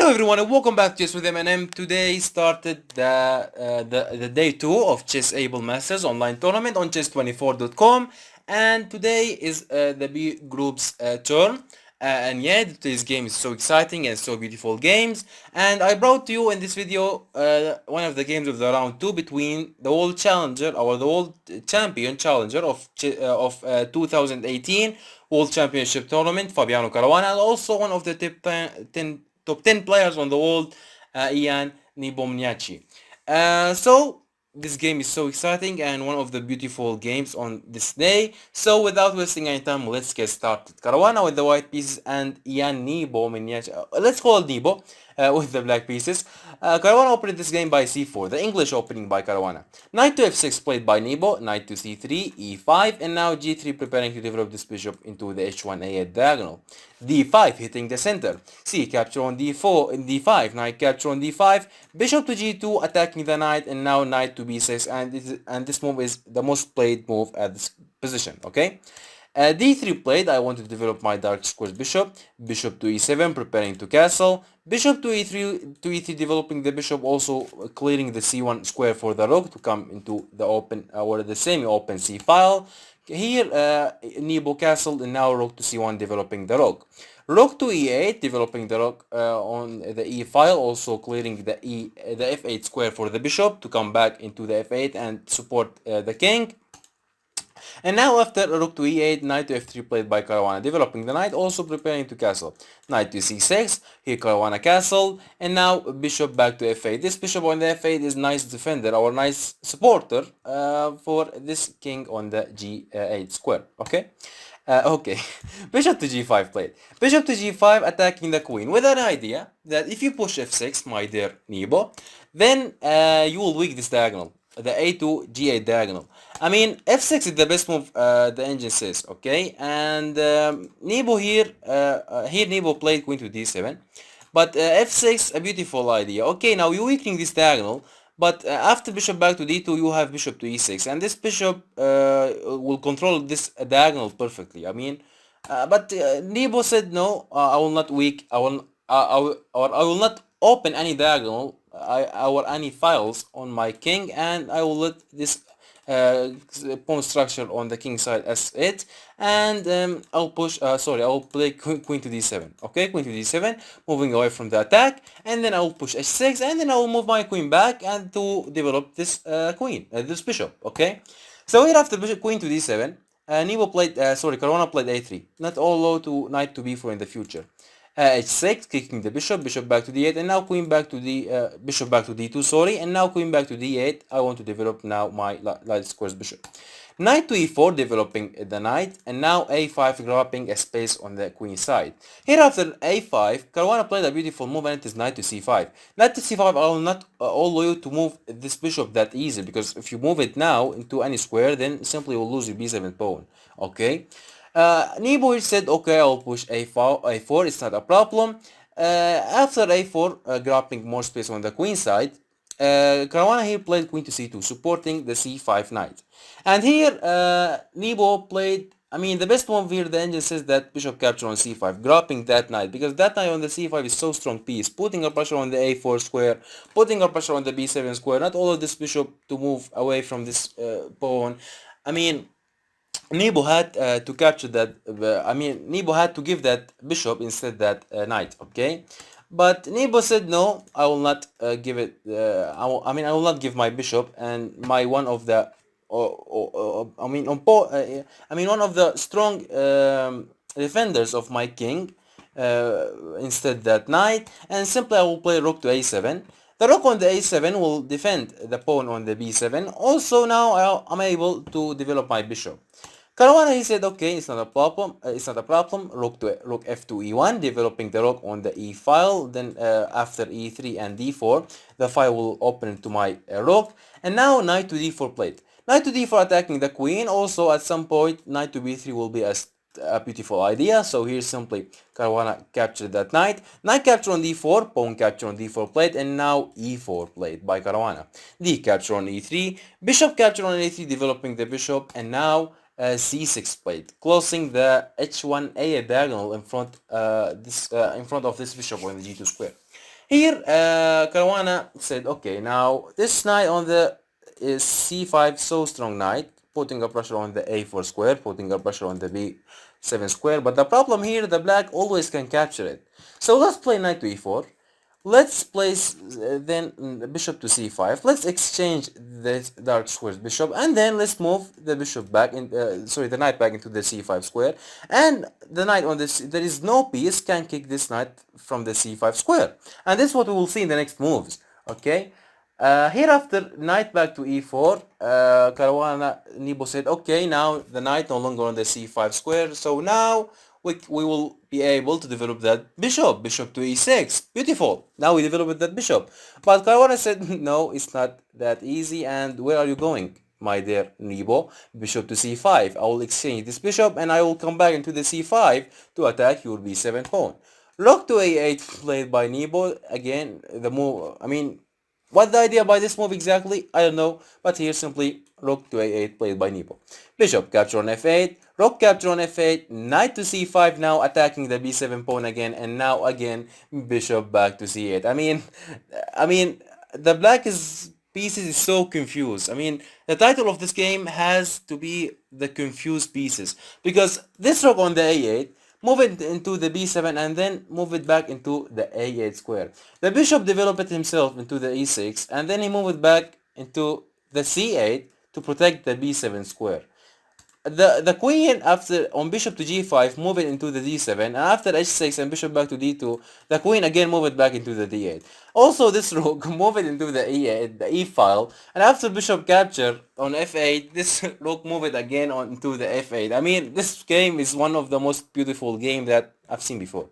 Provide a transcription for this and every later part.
Hello everyone and welcome back to Chess with MNM. Today started the day 2 of Chessable Masters online tournament on chess24.com, and today is the B group's turn. And yeah, today's game is so exciting and so beautiful games, and I brought to you in this video one of the games of the round 2 between the world challenger or the world champion challenger of 2018 World Championship Tournament Fabiano Caruana, and also one of the top 10 players on the world, Ian Nepomniachtchi. So this game is so exciting and one of the beautiful games on this day. So without wasting any time, let's get started. Caruana with the white pieces and Ian Nepomniachtchi. Let's call it Nebo with the black pieces. Caruana opened this game by c4, the English opening by Caruana. Knight to f6 played by Nebo, knight to c3, e5, and now g3 preparing to develop this bishop into the h1a diagonal. d5 hitting the center. C capture on d4 in d5, knight capture on d5, bishop to g2 attacking the knight, and now knight to b6, and this move is the most played move at this position, okay? d3 played, I want to develop my dark squares bishop, bishop to e7 preparing to castle, bishop to e3 developing the bishop, also clearing the c1 square for the rook to come into the open or the semi-open c file. Here Nebo castled and now rook to c1 developing the rook. Rook to e8 developing the rook on the e file, also clearing the f8 square for the bishop to come back into the f8 and support the king. And now after rook to e8, knight to f3 played by Caruana, developing the knight, also preparing to castle. Knight to c6, here Caruana castled, and now bishop back to f8. This bishop on the f8 is nice defender, or nice supporter for this king on the g8 square, okay? Okay, bishop to g5 played. Bishop to g5 attacking the queen with an idea that if you push f6, my dear Nebo, then you will weak this diagonal, the a to g8 diagonal. I mean, f6 is the best move, the engine says, okay? And Nebo here Nebo played queen to d7, but f6 a beautiful idea. Okay, now you're weakening this diagonal, but after bishop back to d2, you have bishop to e6, and this bishop will control this diagonal perfectly. I mean, but Nebo said no, I will not weak, I will not open any diagonal, or any files on my king, and I will let this pawn structure on the king side as it, and I'll push, I'll play queen to d7, okay, queen to d7, moving away from the attack, and then I'll push h6, and then I'll move my queen back and to develop this this bishop, okay? So here after bishop queen to d7, Caruana played a3, not all low to knight to b4 in the future. h6, kicking the bishop, bishop back to d8, and now queen back to bishop back to d2, sorry, and now queen back to d8. I want to develop now my light squares bishop. Knight to e4, developing the knight, and now a5, grabbing a space on the queen side. Here after a5, Caruana played a beautiful move, and it is knight to c5. Knight to c5, I will not allow you to move this bishop that easy, because if you move it now into any square, then simply you will lose your b7 pawn, okay? Nebo said, okay, I'll push a4, it's not a problem. After a4, grabbing more space on the queen side, Caruana here played queen to c2, supporting the c5 knight. And here, Nebo played, I mean, the best move here, the engine says that bishop capture on c5, grabbing that knight, because that knight on the c5 is so strong piece, putting a pressure on the a4 square, putting a pressure on the b7 square, not all of this bishop to move away from this pawn. I mean, Nebo had to capture that, Nebo had to give that bishop instead that knight, okay? But Nebo said, no, I will not give it, I will not give my bishop and my one of the, one of the strong defenders of my king, instead that knight, and simply I will play rook to a7. The rook on the a7 will defend the pawn on the b7. Also now I'm able to develop my bishop. Caruana, he said, okay, it's not a problem. Rook f2 e1, developing the rook on the e file. Then after e3 and d4, the file will open to my rook. And now knight to d4 played. Knight to d4 attacking the queen. Also, at some point, knight to b3 will be a beautiful idea. So here simply Caruana captured that knight. Knight capture on d4, pawn capture on d4 played, and now e4 played by Caruana. D capture on e3, bishop capture on e3, developing the bishop, and now c6 played, closing the h1a diagonal in front of this bishop on the g2 square. Here, Caruana said, okay, now this knight on the is c5, so strong knight, putting a pressure on the a4 square, putting a pressure on the b7 square. But the problem here, the black always can capture it. So let's play knight to e4. Let's place then bishop to c5. Let's exchange this dark square's bishop, and then let's move the bishop back in. Sorry, the knight back into the c5 square, and the knight on this. There is no piece can kick this knight from the c5 square, and this is what we will see in the next moves. Okay. Here after knight back to e4, Caruana Nebo said, okay, now the knight no longer on the c5 square, so now we will be able to develop that bishop to e6. Beautiful. Now we developed that bishop. But Caruana said, no, it's not that easy, and where are you going, my dear Nebo? Bishop to c5. I will exchange this bishop, and I will come back into the c5 to attack your b7 pawn. Rook to a8 played by Nebo. Again, the move, I mean, what the idea by this move exactly? I don't know, but here simply rook to a8 played by Nebo. Bishop capture on f8, rook capture on f8, knight to c5 now attacking the b7 pawn again, and now again bishop back to c8. I mean, the black is pieces is so confused. I mean, the title of this game has to be the confused pieces, because this rook on the a8, move it into the b7 and then move it back into the a8 square. The bishop developed himself into the e6 and then he moved it back into the c8 to protect the b7 square. The queen after on bishop to g5 move it into the d7, and after h6 and bishop back to d2, the queen again move it back into the d8. Also this rook move it into the e8, the e file, and after bishop capture on f8, this rook move it again onto the f8. I mean, this game is one of the most beautiful game that I've seen before.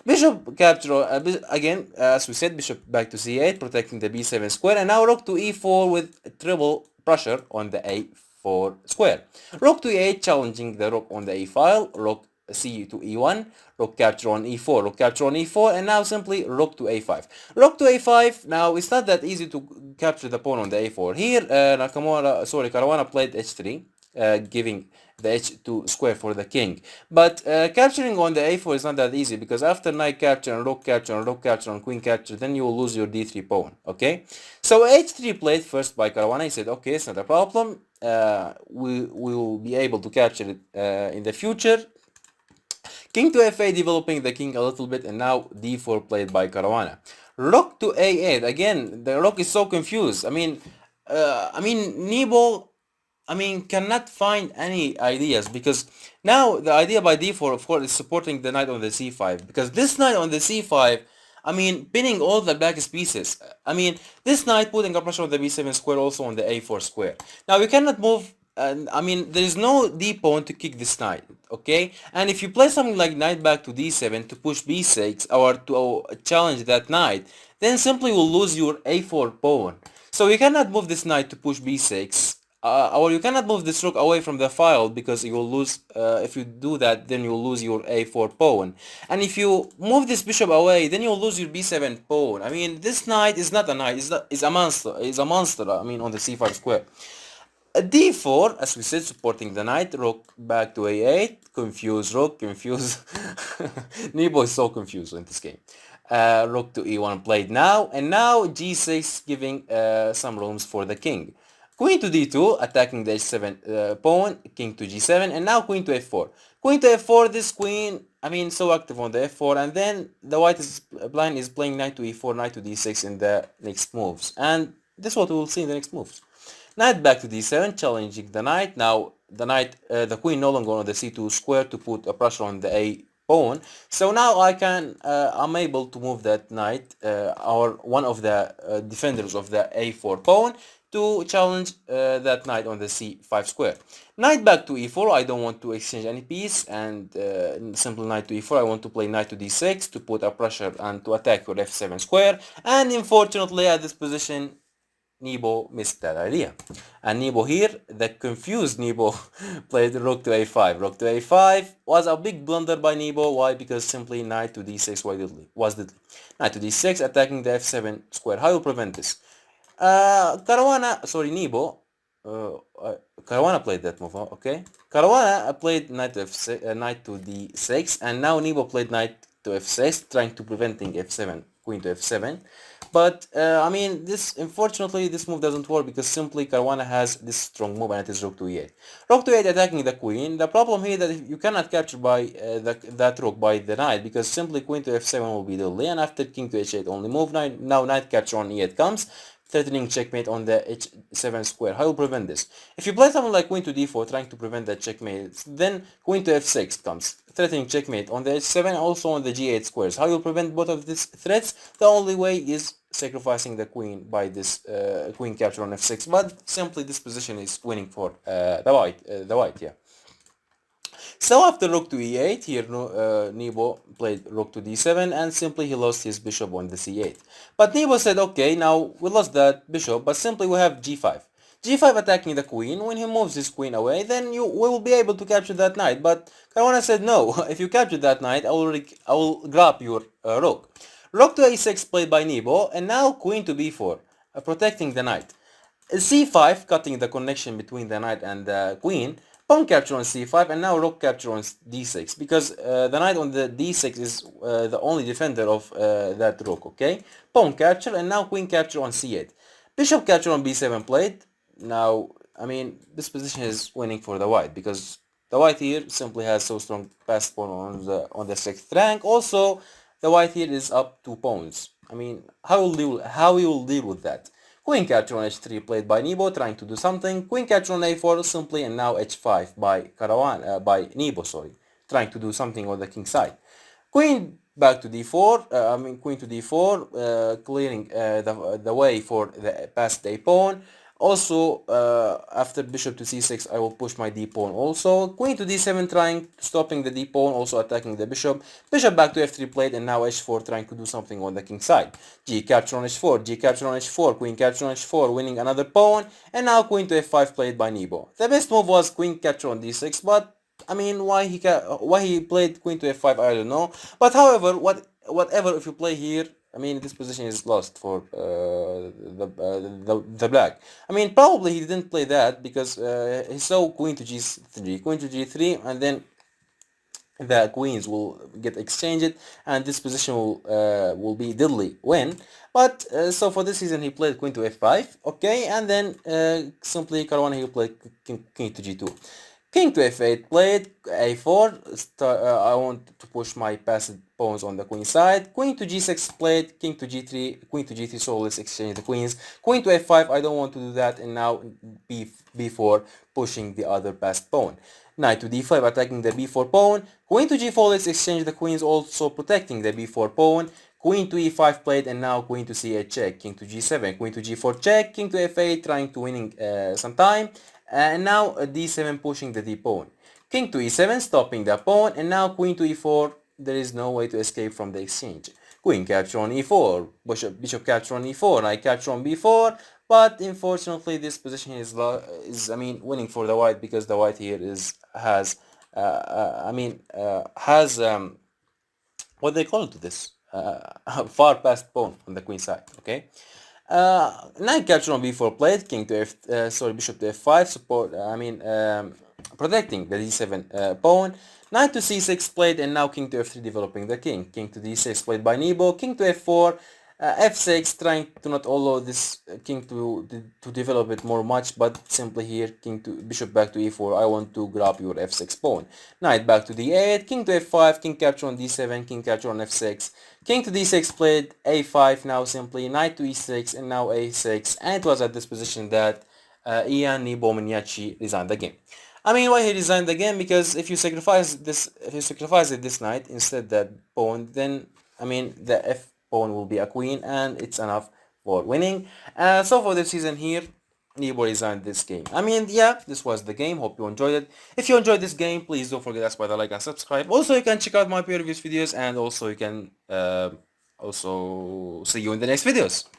Bishop capture again, as we said, bishop back to c8, protecting the b7 square, and now rook to e4 with triple pressure on the a4 square. Rook to e8 challenging the rook on the a file, rook c to e1, rook capture on e4, rook capture on e4, and now simply rook to a5. Rook to a5, now it's not that easy to capture the pawn on the a4. Here, Caruana played h3, giving the h2 square for the king. But capturing on the a4 is not that easy, because after knight capture and rook capture and rook capture and queen capture, then you will lose your d3 pawn. Okay, so h3 played first by Caruana. He said, okay, it's not a problem. We will be able to capture it in the future. King to f8, developing the king a little bit, and now d4 played by Caruana. Rook to a8. Again, the rook is so confused. Nebo, cannot find any ideas, because now the idea by d4, of course, is supporting the knight on the c5, because this knight on the c5, pinning all the blackest pieces. This knight putting a pressure on the b7 square, also on the a4 square. Now you cannot move, there is no d pawn to kick this knight, okay? And if you play something like knight back to d7 to push b6 or to challenge that knight, then simply will lose your a4 pawn. So you cannot move this knight to push b6, or you cannot move this rook away from the file, because you will lose, if you do that, then you will lose your a4 pawn. And if you move this bishop away, then you will lose your b7 pawn. This knight is not a knight, it's a monster, on the c5 square. d4, as we said, supporting the knight, rook back to a8, confuse rook, confuse. Nebo is so confused in this game. Rook to e1 played now, and now g6 giving some rooms for the king. Queen to d2, attacking the h7 pawn, king to g7, and now queen to f4. Queen to f4, this queen, so active on the f4, and then the white blind is playing knight to e4, knight to d6 in the next moves. And this is what we will see in the next moves. Knight back to d7, challenging the knight. Now the queen no longer on the c2 square to put a pressure on the a pawn. So now I'm able to move that knight, or one of the defenders of the a4 pawn, to challenge that knight on the c5 square. Knight back to e4, I don't want to exchange any piece, and simple knight to e4, I want to play knight to d6 to put a pressure and to attack your f7 square. And unfortunately at this position, Nebo missed that idea. And Nebo here, the confused Nebo, played rook to a5. Rook to a5 was a big blunder by Nebo. Why? Because simply knight to d6 was deadly. Knight to d6, attacking the f7 square. How you prevent this? Nebo, Caruana played that move, okay? Caruana played knight to d6, and now Nebo played knight to f6, trying to preventing f7 queen to f7. But I mean, unfortunately this move doesn't work because simply Caruana has this strong move, and it is rook to e8. Rook to e8 attacking the queen. The problem here that you cannot capture by that rook by the knight, because simply queen to f7 will be deadly, and after king to h8 only move. Now knight capture on e8 comes, threatening checkmate on the h7 square. How will prevent this? If you play something like queen to d4 trying to prevent that checkmate, then queen to f6 comes, threatening checkmate on the h7, also on the g8 squares. How you prevent both of these threats? The only way is sacrificing the queen by this queen capture on f6, but simply this position is winning for the white, yeah. So after rook to e8, here Nebo played rook to d7, and simply he lost his bishop on the c8. But Nebo said, okay, now we lost that bishop, but simply we have g5. g5 attacking the queen. When he moves his queen away, then we will be able to capture that knight. But Caruana said, no, if you capture that knight, I will grab your rook. Rook to a6 played by Nebo, and now queen to b4, protecting the knight. c5 cutting the connection between the knight and the queen. Pawn capture on c5, and now rook capture on d6, because the knight on the d6 is the only defender of that rook, okay? Pawn capture, and now queen capture on c8. Bishop capture on b7 played. Now, I mean, this position is winning for the white, because the white here simply has so strong passed pawn on the 6th rank. Also, the white here is up 2 pawns. I mean, how you will deal with that? Queen capture on h3 played by Nebo, trying to do something. Queen capture on a4 simply, and now h5 by Nebo, sorry, trying to do something on the king side. Queen back to d4, queen to d4, clearing the way for the passed a pawn. Also, after bishop to c6, I will push my d pawn also. Queen to d7, trying stopping the d pawn, also attacking the bishop. Bishop back to f3 played, and now h4, trying to do something on the king side. G capture on h4, G capture on h4, queen capture on h4, winning another pawn. And now queen to f5 played by Nebo. The best move was queen capture on d6, but I mean, why he played queen to f5, I don't know. But however, whatever, if you play here, I mean, this position is lost for the black. I mean, probably he didn't play that because he saw queen to g3, and then the queens will get exchanged, and this position will be deadly win. But so for this season he played queen to f5, okay, and then simply Caruana he played king to g2. King to f8 played, a4, I want to push my passed pawns on the queen side. Queen to g6 played, king to g3, queen to g3, so let's exchange the queens. Queen to f5, I don't want to do that, and now b4, pushing the other passed pawn. Knight to d5, attacking the b4 pawn. Queen to g4, let's exchange the queens, also protecting the b4 pawn. Queen to e5 played, and now queen to c8 check, king to g7, queen to g4 check, king to f8, trying to winning some time. And now d7 pushing the d pawn. King to e7 stopping the pawn, and now queen to e4. There is no way to escape from the exchange. Queen capture on e4, bishop capture on e4, knight capture on b4. But unfortunately, this position is winning for the white, because the white here has what they call to this far past pawn on the queen side. Okay. Knight capture on b4 played, king to bishop to f5, protecting the d7 pawn. Knight to c6 played, and now king to f3, developing the king. King to d6 played by Nebo, king to f4, f6, trying to not allow this king to develop it more much, but simply here king to bishop back to e4, I want to grab your f6 pawn. Knight back to d8, king to f5, king capture on d7, king capture on f6, king to d6 played, a5, now simply knight to e6, and now a6, and it was at this position that Nepomniachtchi resigned the game. I mean, why he resigned the game? Because if you sacrifice this knight instead that pawn, then I mean the f pawn will be a queen, and it's enough for winning. So for this season here, Nebo resigned this game. I mean, yeah, this was the game. Hope you enjoyed it. If you enjoyed this game, please don't forget to smash the like and subscribe. Also, you can check out my previous videos, and also you can also see you in the next videos.